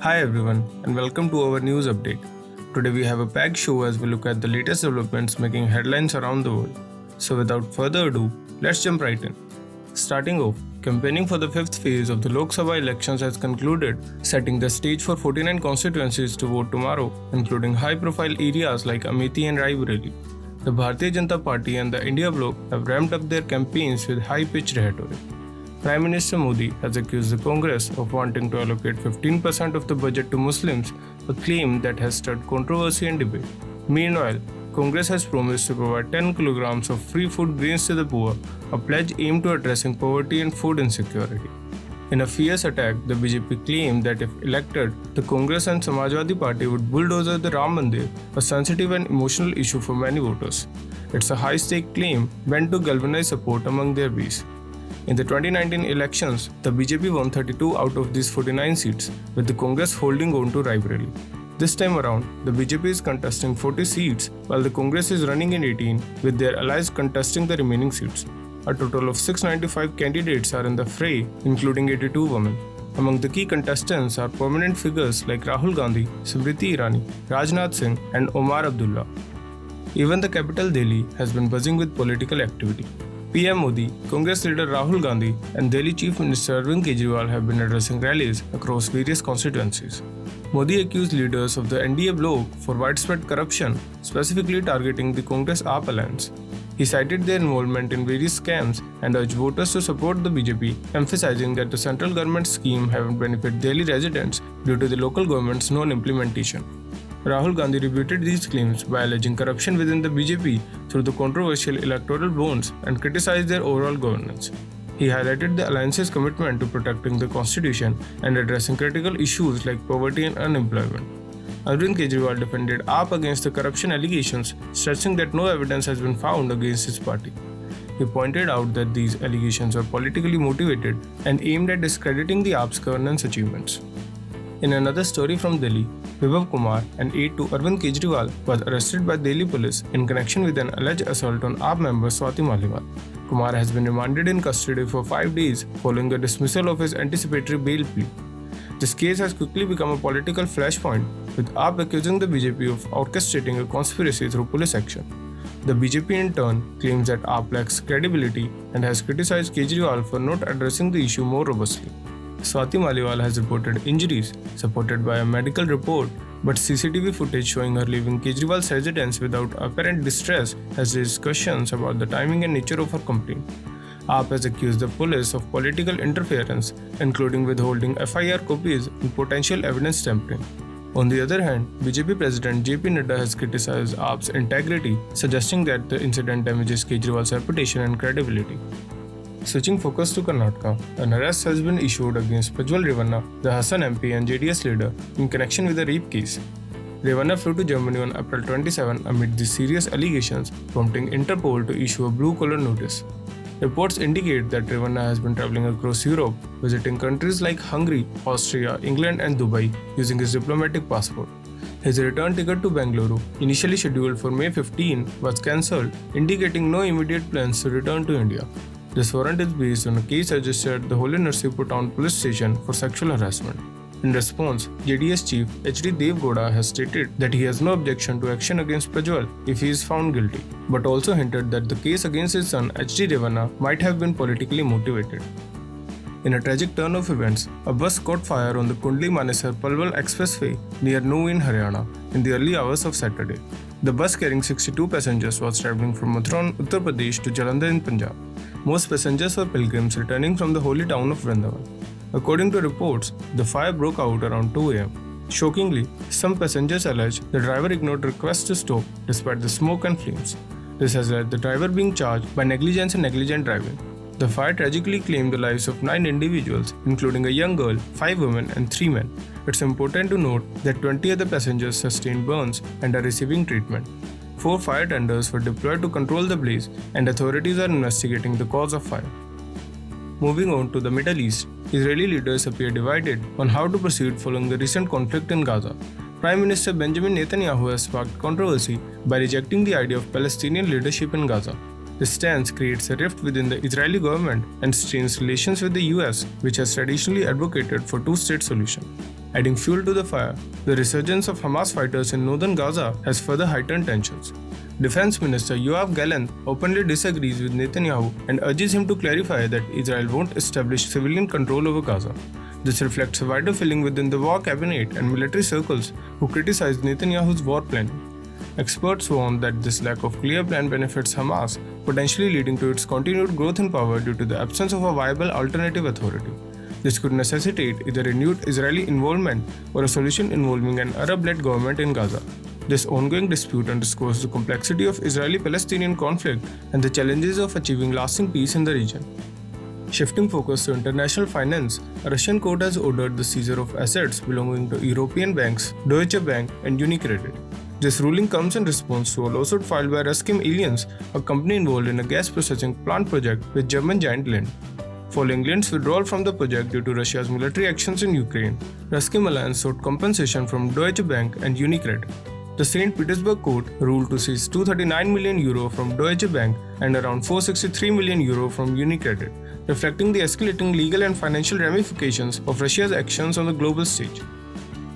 Hi everyone, and welcome to our news update. Today we have a packed show as we look at the latest developments making headlines around the world. So without further ado, let's jump right in. Starting off, campaigning for the fifth phase of the Lok Sabha elections has concluded, setting the stage for 49 constituencies to vote tomorrow, including high-profile areas like Amethi and Raebareli. The Bharatiya Janata Party and the India Bloc have ramped up their campaigns with high-pitched rhetoric. Prime Minister Modi has accused the Congress of wanting to allocate 15% of the budget to Muslims, a claim that has stirred controversy and debate. Meanwhile, Congress has promised to provide 10 kilograms of free food grains to the poor, a pledge aimed at addressing poverty and food insecurity. In a fierce attack, the BJP claimed that if elected, the Congress and Samajwadi Party would bulldoze the Ram Mandir, a sensitive and emotional issue for many voters. It's a high-stake claim meant to galvanize support among their base. In the 2019 elections, the BJP won 32 out of these 49 seats, with the Congress holding on to Raebareli. This time around, the BJP is contesting 40 seats, while the Congress is running in 18, with their allies contesting the remaining seats. A total of 695 candidates are in the fray, including 82 women. Among the key contestants are prominent figures like Rahul Gandhi, Smriti Irani, Rajnath Singh, and Omar Abdullah. Even the capital Delhi has been buzzing with political activity. PM Modi, Congress leader Rahul Gandhi, and Delhi Chief Minister Arvind Kejriwal have been addressing rallies across various constituencies. Modi accused leaders of the NDA bloc for widespread corruption, specifically targeting the Congress-AAP alliance. He cited their involvement in various scams and urged voters to support the BJP, emphasizing that the central government scheme haven't benefited Delhi residents due to the local government's non-implementation. Rahul Gandhi rebutted these claims by alleging corruption within the BJP through the controversial electoral bonds and criticized their overall governance. He highlighted the alliance's commitment to protecting the constitution and addressing critical issues like poverty and unemployment. Arvind Kejriwal defended AAP against the corruption allegations, stressing that no evidence has been found against his party. He pointed out that these allegations are politically motivated and aimed at discrediting the AAP's governance achievements. In another story from Delhi, Vibhav Kumar, an aide to Arvind Kejriwal, was arrested by Delhi police in connection with an alleged assault on AAP member Swati Maliwal. Kumar has been remanded in custody for 5 days following the dismissal of his anticipatory bail plea. This case has quickly become a political flashpoint, with AAP accusing the BJP of orchestrating a conspiracy through police action. The BJP in turn claims that AAP lacks credibility and has criticized Kejriwal for not addressing the issue more robustly. Swati Maliwal has reported injuries, supported by a medical report, but CCTV footage showing her leaving Kejriwal's residence without apparent distress has raised questions about the timing and nature of her complaint. AAP has accused the police of political interference, including withholding FIR copies and potential evidence tampering. On the other hand, BJP President JP Nadda has criticized AAP's integrity, suggesting that the incident damages Kejriwal's reputation and credibility. Switching focus to Karnataka, an arrest has been issued against Prajwal Revanna, the Hassan MP and JDS leader, in connection with a rape case. Revanna flew to Germany on April 27 amid these serious allegations, prompting Interpol to issue a blue-collar notice. Reports indicate that Revanna has been traveling across Europe, visiting countries like Hungary, Austria, England and Dubai using his diplomatic passport. His return ticket to Bengaluru, initially scheduled for May 15, was cancelled, indicating no immediate plans to return to India. This warrant is based on a case registered at the Holy Narsipur Town Police Station for sexual harassment. In response, JDS Chief HD Dev Gowda has stated that he has no objection to action against Prajwal if he is found guilty, but also hinted that the case against his son HD Revanna might have been politically motivated. In a tragic turn of events, a bus caught fire on the Kundli-Manesar-Palwal Expressway near Nuh in Haryana in the early hours of Saturday. The bus carrying 62 passengers was travelling from Mathura, Uttar Pradesh to Jalandhar in Punjab. Most passengers were pilgrims returning from the holy town of Vrindavan. According to reports, the fire broke out around 2 am. Shockingly, some passengers allege the driver ignored requests to stop despite the smoke and flames. This has led the driver being charged by negligence and negligent driving. The fire tragically claimed the lives of 9 individuals, including a young girl, 5 women, and 3 men. It's important to note that 20 other passengers sustained burns and are receiving treatment. 4 fire tenders were deployed to control the blaze, and authorities are investigating the cause of fire. Moving on to the Middle East, Israeli leaders appear divided on how to proceed following the recent conflict in Gaza. Prime Minister Benjamin Netanyahu has sparked controversy by rejecting the idea of Palestinian leadership in Gaza. This stance creates a rift within the Israeli government and strains relations with the US, which has traditionally advocated for two-state solution. Adding fuel to the fire, the resurgence of Hamas fighters in northern Gaza has further heightened tensions. Defense Minister Yoav Gallant openly disagrees with Netanyahu and urges him to clarify that Israel won't establish civilian control over Gaza. This reflects a wider feeling within the war cabinet and military circles who criticize Netanyahu's war planning. Experts warn that this lack of clear plan benefits Hamas, potentially leading to its continued growth in power due to the absence of a viable alternative authority. This could necessitate either renewed Israeli involvement or a solution involving an Arab-led government in Gaza. This ongoing dispute underscores the complexity of Israeli-Palestinian conflict and the challenges of achieving lasting peace in the region. Shifting focus to international finance, a Russian court has ordered the seizure of assets belonging to European banks Deutsche Bank and UniCredit. This ruling comes in response to a lawsuit filed by Ruskim Aliens, a company involved in a gas processing plant project with German giant Lind. Following Lind's withdrawal from the project due to Russia's military actions in Ukraine, Ruskim Alliance sought compensation from Deutsche Bank and UniCredit. The St. Petersburg court ruled to seize €239 million from Deutsche Bank and around €463 million from UniCredit, reflecting the escalating legal and financial ramifications of Russia's actions on the global stage.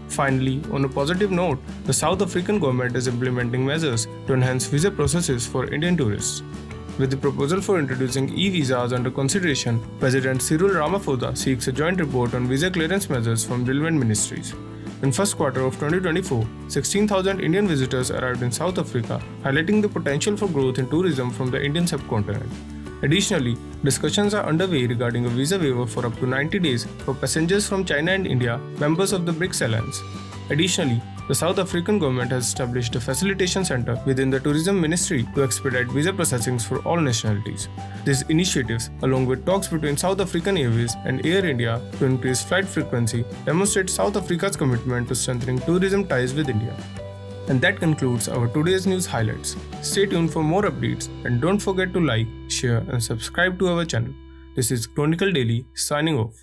Finally, on a positive note, the South African government is implementing measures to enhance visa processes for Indian tourists. With the proposal for introducing e-visas under consideration, President Cyril Ramaphosa seeks a joint report on visa clearance measures from relevant ministries. In first quarter of 2024, 16,000 Indian visitors arrived in South Africa, highlighting the potential for growth in tourism from the Indian subcontinent. Additionally, discussions are underway regarding a visa waiver for up to 90 days for passengers from China and India, members of the BRICS alliance. Additionally, the South African government has established a facilitation center within the tourism ministry to expedite visa processings for all nationalities. These initiatives, along with talks between South African Airways and Air India to increase flight frequency, demonstrate South Africa's commitment to strengthening tourism ties with India. And that concludes our today's news highlights. Stay tuned for more updates and don't forget to like, share and subscribe to our channel. This is Chronicle Daily signing off.